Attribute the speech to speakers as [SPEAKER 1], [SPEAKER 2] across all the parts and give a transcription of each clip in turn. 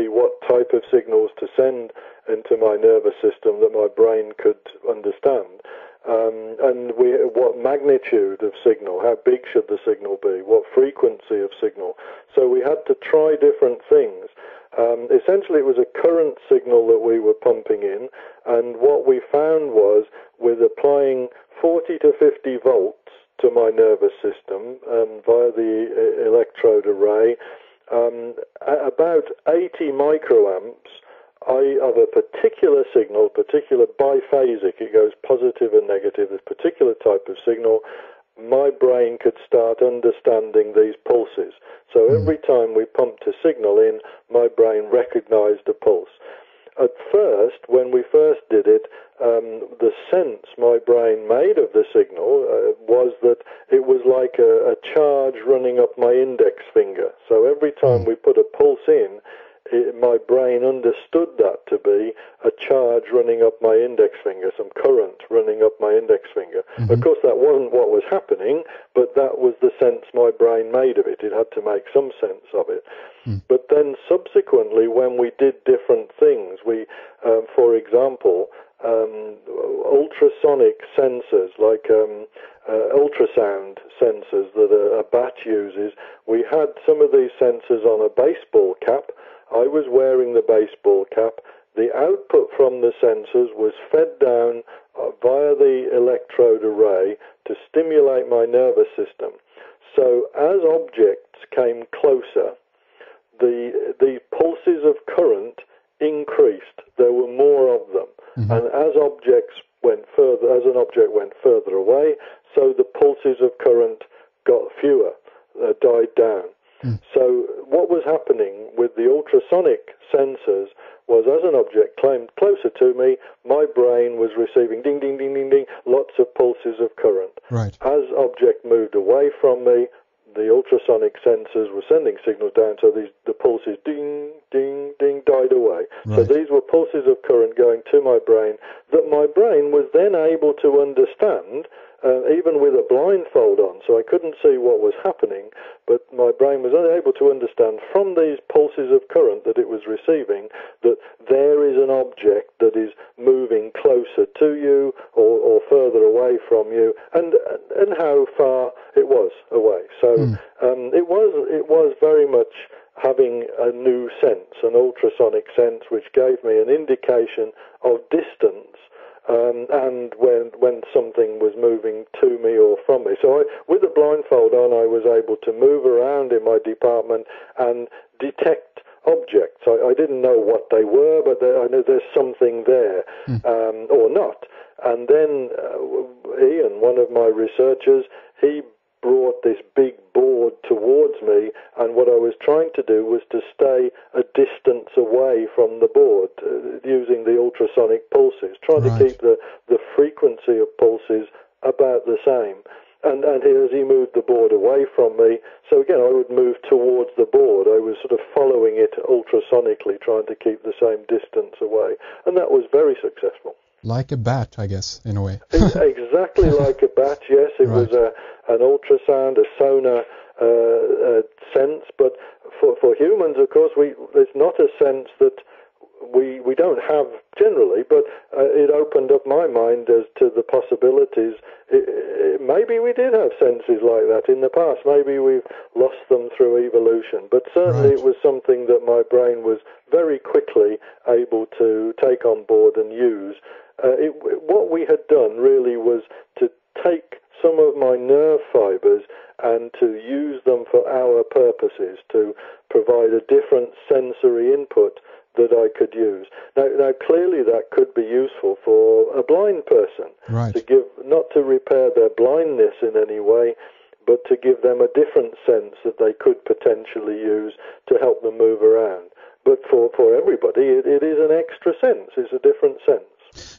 [SPEAKER 1] what type of signals to send into my nervous system that my brain could understand. And what magnitude of signal, how big should the signal be, what frequency of signal. So we had to try different things. Essentially, it was a current signal that we were pumping in, and what we found was, with applying 40 to 50 volts to my nervous system via the electrode array, about 80 microamps of a particular signal, particular biphasic, it goes positive and negative, this particular type of signal, my brain could start understanding these pulses. So every time we pumped a signal in, my brain recognized a pulse. At first, when we first did it, the sense my brain made of the signal was that it was like a charge running up my index finger. So every time we put a pulse in, my brain understood that to be a charge running up my index finger, some current running up my index finger. Mm-hmm. Of course, that wasn't what was happening, but that was the sense my brain made of it. It had to make some sense of it. But then subsequently, when we did different things, we, for example, ultrasonic sensors, like ultrasound sensors that a bat uses, we had some of these sensors on a baseball cap. I was wearing the baseball cap. The output from the sensors was fed down via the electrode array to stimulate my nervous system. So as objects came closer, the pulses of current increased. There were more of them. Mm-hmm. And as an object went further away, so the pulses of current got fewer, died down. So what was happening with the ultrasonic sensors was, as an object came closer to me, my brain was receiving ding, ding, ding, ding, ding, lots of pulses of current.
[SPEAKER 2] Right.
[SPEAKER 1] As object moved away from me, the ultrasonic sensors were sending signals down, so the pulses ding, ding, ding died away. Right. So these were pulses of current going to my brain that my brain was then able to understand, even with a blindfold on, so I couldn't see what was happening, but my brain was able to understand from these pulses of current that it was receiving that there is an object that is moving closer to you or further away from you, and how far it was away. So it was very much having a new sense, an ultrasonic sense, which gave me an indication of distance. And when something was moving to me or from me. So with the blindfold on, I was able to move around in my department and detect objects. I didn't know what they were, but I knew there's something there, or not. And then Ian, one of my researchers, he brought this big board towards me, and what I was trying to do was to stay a distance away from the board using the ultrasonic pulses, trying to keep the frequency of pulses about the same. And as he moved the board away from me, so again, I would move towards the board. I was sort of following it ultrasonically, trying to keep the same distance away. And that was very successful.
[SPEAKER 2] Like a bat, I guess, in a way.
[SPEAKER 1] Exactly like a bat, yes. It was an ultrasound, a sonar sense. But for humans, of course, there's not a sense that we don't have generally, but it opened up my mind as to the possibilities. Maybe we did have senses like that in the past. Maybe we've lost them through evolution. But certainly it was something that my brain was very quickly able to take on board and use. What we had done really was to take some of my nerve fibers and to use them for our purposes, to provide a different sensory input that I could use. Now clearly that could be useful for a blind person, to give, not to repair their blindness in any way, but to give them a different sense that they could potentially use to help them move around. But for everybody, it is an extra sense. It's a different sense.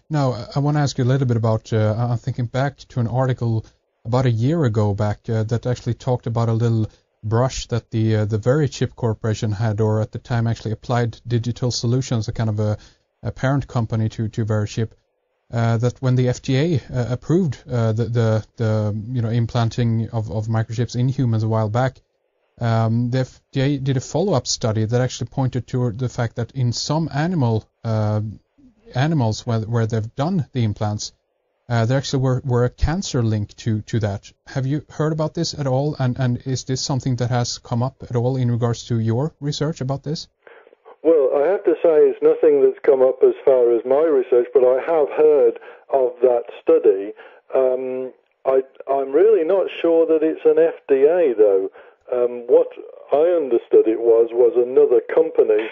[SPEAKER 2] Now, I want to ask you a little bit about, I'm thinking back to an article about a year ago back that actually talked about a little brush that the Verichip Corporation had, or at the time actually Applied Digital Solutions, a kind of a parent company to Verichip, that when the FDA approved the implanting of microchips in humans a while back, the FDA did a follow-up study that actually pointed to the fact that in some animals where they've done the implants, there actually were a cancer link to that. Have you heard about this at all? And is this something that has come up at all in regards to your research about this?
[SPEAKER 1] Well, I have to say it's nothing that's come up as far as my research, but I have heard of that study. I'm really not sure that it's an FDA, though. What I understood it was another company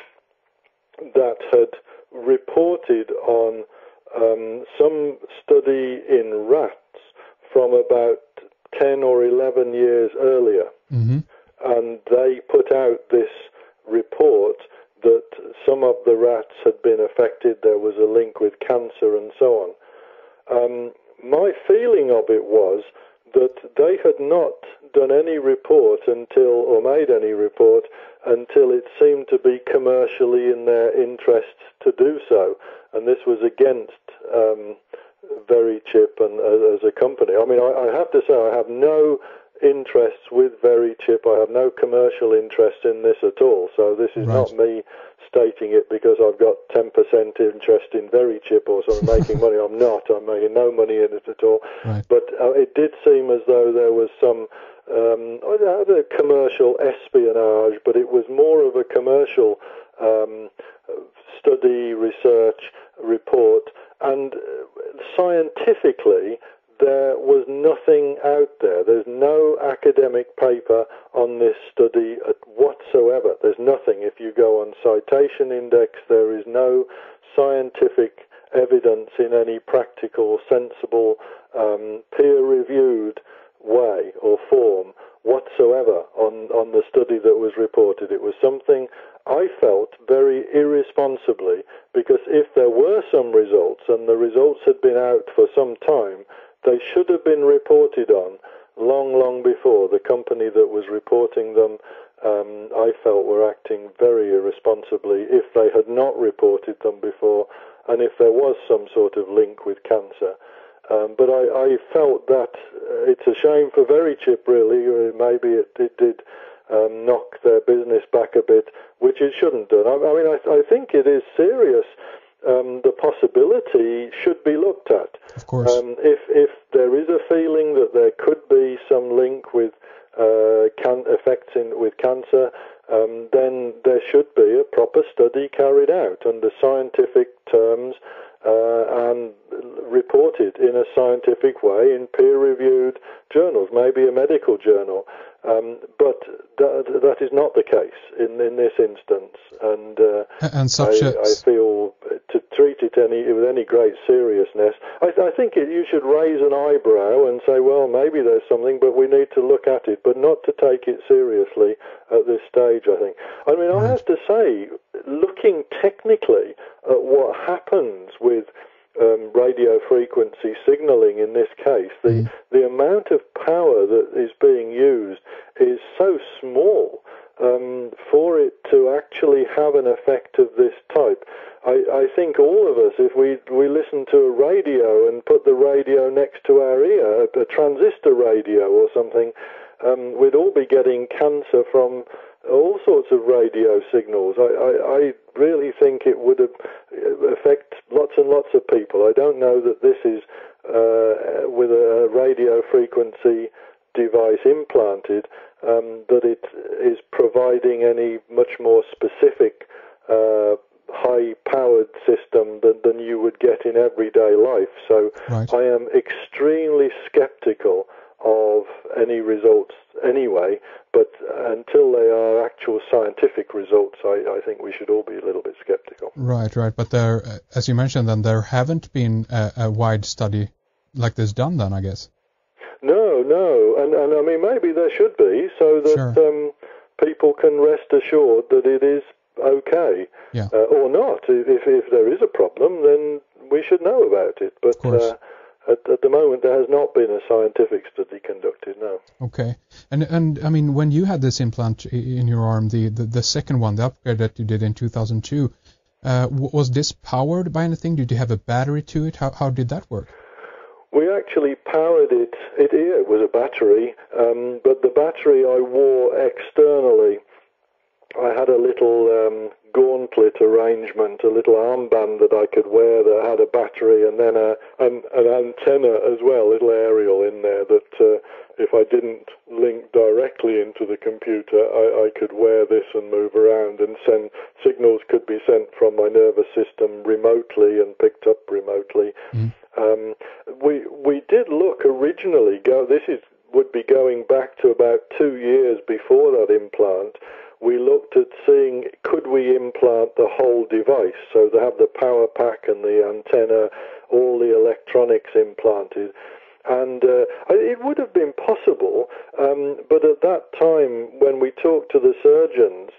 [SPEAKER 1] that had reported on some study in rats from about 10 or 11 years earlier. Mm-hmm. And they put out this report that some of the rats had been affected, there was a link with cancer and so on. My feeling of it was that they had not done any report or made any report until it seemed to be commercially in their interest to do so. And this was against VeriChip and as a company. I mean, I have to say I have no interests with VeriChip. I have no commercial interest in this at all. So this is not me stating it because I've got 10% interest in VeriChip or sort of making money. I'm not. I'm making no money in it at all. Right. But it did seem as though there was some either commercial espionage, but it was more of a commercial study, research, report, and scientifically there was nothing out there. There's no academic paper on this study whatsoever. There's nothing. If you go on Citation Index, there is no scientific evidence in any practical, sensible, peer-reviewed way or form whatsoever on the study that was reported. It was something I felt very irresponsibly, because if there were some results, and the results had been out for some time, they should have been reported on long, long before. The company that was reporting them, I felt, were acting very irresponsibly if they had not reported them before, and if there was some sort of link with cancer. But I felt that it's a shame for VeriChip, really. Maybe it did knock their business back a bit, which it shouldn't do. I mean, I think it is serious. The possibility should be looked at.
[SPEAKER 2] Of course.
[SPEAKER 1] If there is a feeling that there could be some link with effects with cancer, then there should be a proper study carried out under scientific terms and reported in a scientific way in peer-reviewed journals, maybe a medical journal. But that is not the case in this instance, and such I feel to treat it with any great seriousness. I think you should raise an eyebrow and say, well, maybe there's something, but we need to look at it, but not to take it seriously at this stage, I think. I mean, I have to say, looking technically at what happens with radio frequency signaling in this case, the amount of power that is being used is so small for it to actually have an effect of this type. I think all of us, if we listen to a radio and put the radio next to our ear, a transistor radio or something, we'd all be getting cancer from all sorts of radio signals. I really think it would affect lots and lots of people. I don't know that this is with a radio frequency device implanted, that it is providing any much more specific high-powered system than you would get in everyday life. So I am extremely skeptical of any results anyway, but until they are actual scientific results, I think we should all be a little bit skeptical. Right.
[SPEAKER 2] But there, as you mentioned, then there haven't been a wide study like this done then, I guess.
[SPEAKER 1] No, and I mean, maybe there should be, so that people can rest assured that it is okay, or not. If there is a problem, then we should know about it. But at the moment, there has not been a scientific study conducted, no.
[SPEAKER 2] Okay. And I mean, when you had this implant in your arm, the second one, the upgrade that you did in 2002, was this powered by anything? Did you have a battery to it? How did that work?
[SPEAKER 1] We actually powered it. It was a battery, but the battery I wore externally. I had a little gauntlet arrangement, a little armband that I could wear that had a battery and then an antenna as well, a little aerial in there that if I didn't link directly into the computer, I could wear this and move around, and signals could be sent from my nervous system remotely and picked up remotely. We did look originally, would be going back to about 2 years before that implant. We looked at seeing, could we implant the whole device, so to have the power pack and the antenna, all the electronics implanted. And it would have been possible, but at that time, when we talked to the surgeons,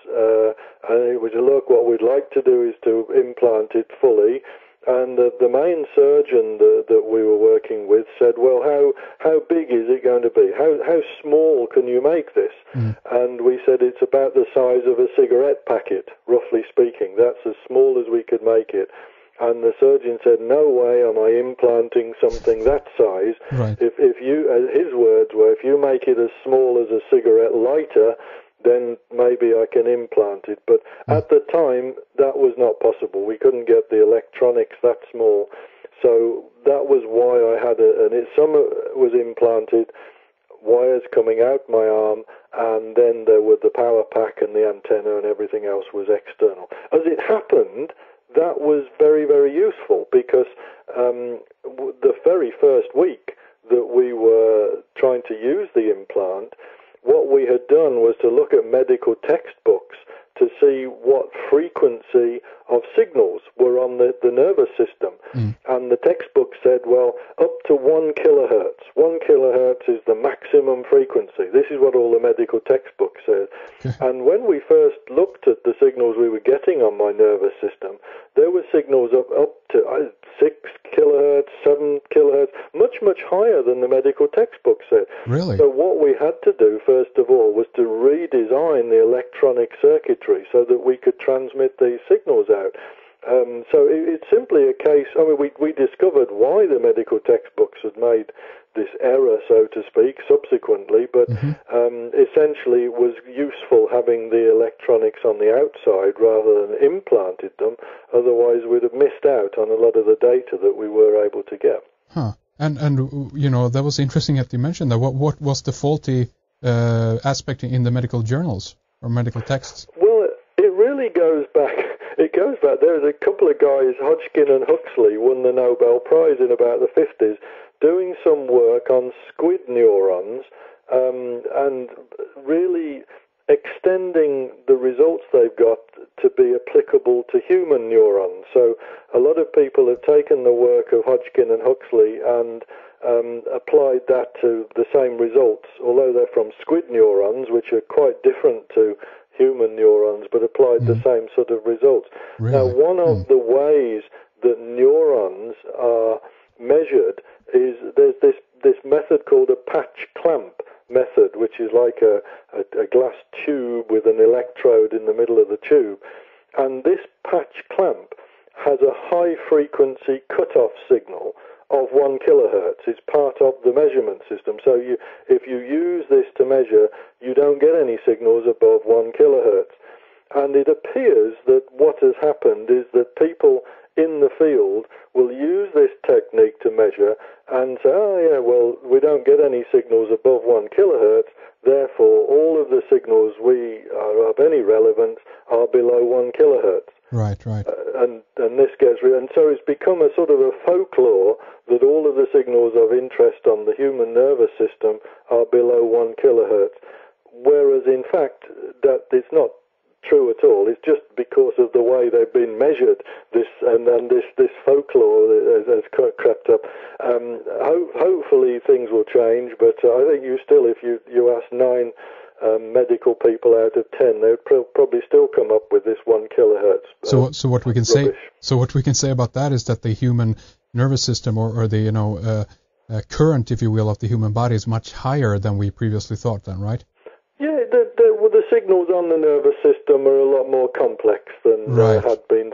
[SPEAKER 1] and it was, look, what we'd like to do is to implant it fully. And the main surgeon that we were working with said, well, how big is it going to be? How small can you make this? And we said it's about the size of a cigarette packet, roughly speaking. That's as small as we could make it. And the surgeon said, no way am I implanting something that size.
[SPEAKER 2] Right.
[SPEAKER 1] If you, his words were, if you make it as small as a cigarette lighter, then maybe I can implant it. But at the time, that was not possible. We couldn't get the electronics that small. So that was why I had some was implanted, wires coming out my arm, and then there were the power pack and the antenna, and everything else was external. As it happened, that was very, very useful, because the very first week that we were trying to use the implant, what we had done was to look at medical textbooks to see what frequency of signals were on the nervous system. And the textbook said, well, up to 1 kilohertz. 1 kilohertz is the maximum frequency. This is what all the medical textbooks said. And when we first looked at the signals we were getting on my nervous system, there were signals up to 6 kilohertz, 7 kilohertz, much, much higher than the medical textbook said.
[SPEAKER 2] Really?
[SPEAKER 1] So what we had to do, first of all, was to redesign the electronic circuitry so that we could transmit these signals out. So it's simply a case, I mean, we discovered why the medical textbooks had made this error, so to speak, subsequently, but essentially it was useful having the electronics on the outside rather than implanted them. Otherwise, we'd have missed out on a lot of the data that we were able to get.
[SPEAKER 2] And you know, that was interesting that you mentioned that. What was the faulty aspect in the medical journals or medical texts?
[SPEAKER 1] Well, it really goes back. It goes back. There's a couple of guys, Hodgkin and Huxley, won the Nobel Prize in about the 50s, doing some work on squid neurons and really extending the results they've got to be applicable to human neurons. So a lot of people have taken the work of Hodgkin and Huxley and applied that to the same results, although they're from squid neurons, which are quite different to human neurons, but applied the same sort of results.
[SPEAKER 2] Really?
[SPEAKER 1] Now, one of the ways that neurons are measured is there's this method called a patch clamp method, which is like a glass tube with an electrode in the middle of the tube. And this patch clamp has a high-frequency cutoff signal of 1 kilohertz. It's part of the measurement system. So if you use this to measure, you don't get any signals above 1 kilohertz. And it appears that what has happened is that people in the field will use this technique to measure and say, oh yeah, well, we don't get any signals above 1 kilohertz, therefore all of the signals we are of any relevance are below 1 kilohertz.
[SPEAKER 2] Right.
[SPEAKER 1] And this gets and so it's become a sort of a folklore that all of the signals of interest on the human nervous system are below 1 kilohertz, whereas in fact that it's not true at all. It's just because of the way they've been measured. This folklore has crept up. Hopefully things will change, but I think if you ask 9 medical people out of 10, they would probably still come up with this 1 kilohertz.
[SPEAKER 2] So what we can
[SPEAKER 1] rubbish.
[SPEAKER 2] what we can say about that is that the human nervous system or the current, if you will, of the human body is much higher than we previously thought. Then, right?
[SPEAKER 1] Yeah, the signals on the nervous system are a lot more complex than had been.